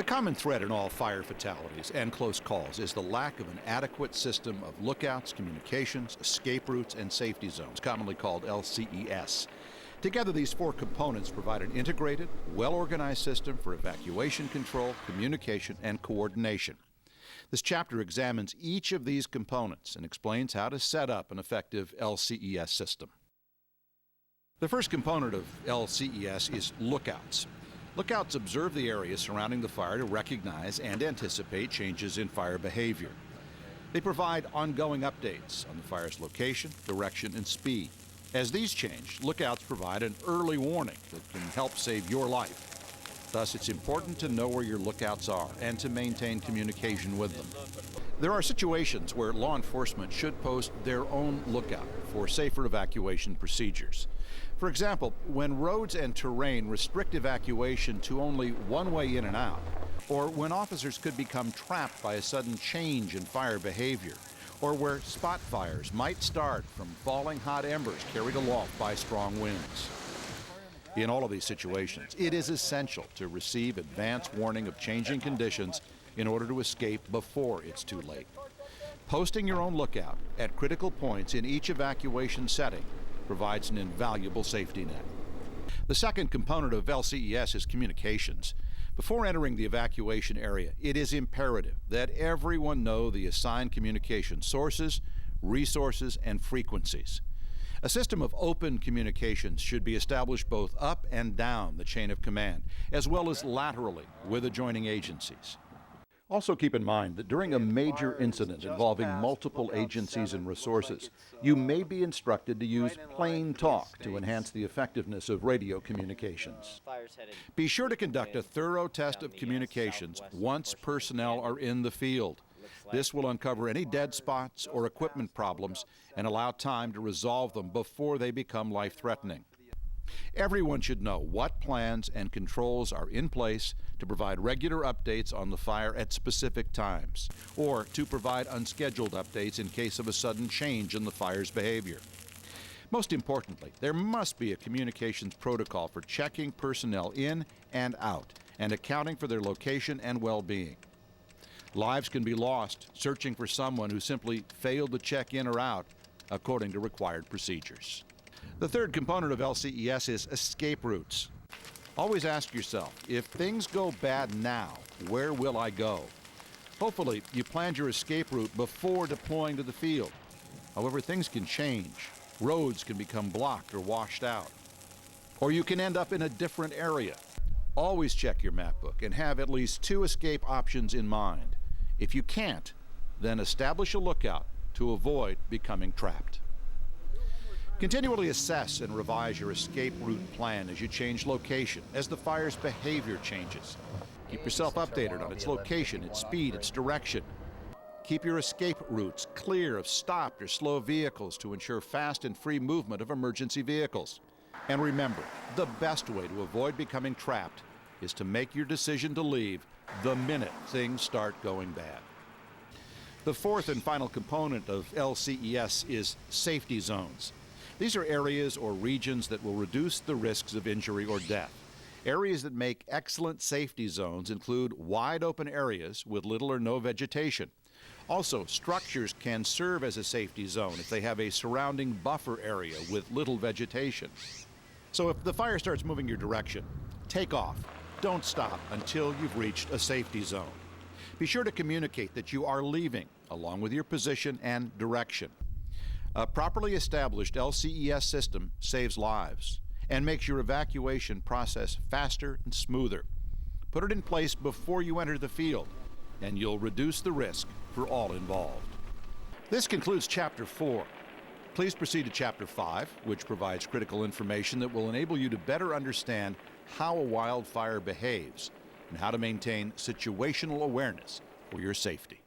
common thread in all fire fatalities and close calls is the lack of an adequate system of lookouts, communications, escape routes, and safety zones, commonly called LCES. Together, these four components provide an integrated, well-organized system for evacuation control, communication, and coordination. This chapter examines each of these components and explains how to set up an effective LCES system. The first component of LCES is lookouts. Lookouts observe the area surrounding the fire to recognize and anticipate changes in fire behavior. They provide ongoing updates on the fire's location, direction, and speed. As these change, lookouts provide an early warning that can help save your life. Thus, it's important to know where your lookouts are and to maintain communication with them. There are situations where law enforcement should post their own lookout for safer evacuation procedures. For example, when roads and terrain restrict evacuation to only one way in and out, or when officers could become trapped by a sudden change in fire behavior, or where spot fires might start from falling hot embers carried aloft by strong winds. In all of these situations, it is essential to receive advance warning of changing conditions in order to escape before it's too late. Posting your own lookout at critical points in each evacuation setting provides an invaluable safety net. The second component of LCES is communications. Before entering the evacuation area, it is imperative that everyone know the assigned communication sources, resources, and frequencies. A system of open communications should be established both up and down the chain of command, as well as laterally with adjoining agencies. Also keep in mind that during a major incident involving multiple agencies and resources, you may be instructed to use plain talk to enhance the effectiveness of radio communications. Be sure to conduct a thorough test of communications once personnel are in the field. This will uncover any dead spots or equipment problems and allow time to resolve them before they become life-threatening. Everyone should know what plans and controls are in place to provide regular updates on the fire at specific times, or to provide unscheduled updates in case of a sudden change in the fire's behavior. Most importantly, there must be a communications protocol for checking personnel in and out and accounting for their location and well-being. Lives can be lost searching for someone who simply failed to check in or out according to required procedures. The third component of LCES is escape routes. Always ask yourself, if things go bad now, where will I go? Hopefully, you planned your escape route before deploying to the field. However, things can change. Roads can become blocked or washed out. Or you can end up in a different area. Always check your map book and have at least 2 escape options in mind. If you can't, then establish a lookout to avoid becoming trapped. Continually assess and revise your escape route plan as you change location, as the fire's behavior changes. Keep yourself updated on its location, its speed, its direction. Keep your escape routes clear of stopped or slow vehicles to ensure fast and free movement of emergency vehicles. And remember, the best way to avoid becoming trapped is to make your decision to leave the minute things start going bad. The fourth and final component of LCES is safety zones. These are areas or regions that will reduce the risks of injury or death. Areas that make excellent safety zones include wide open areas with little or no vegetation. Also, structures can serve as a safety zone if they have a surrounding buffer area with little vegetation. So if the fire starts moving your direction, take off. Don't stop until you've reached a safety zone. Be sure to communicate that you are leaving, along with your position and direction. A properly established LCES system saves lives and makes your evacuation process faster and smoother. Put it in place before you enter the field, and you'll reduce the risk for all involved. This concludes Chapter 4. Please proceed to Chapter 5, which provides critical information that will enable you to better understand how a wildfire behaves and how to maintain situational awareness for your safety.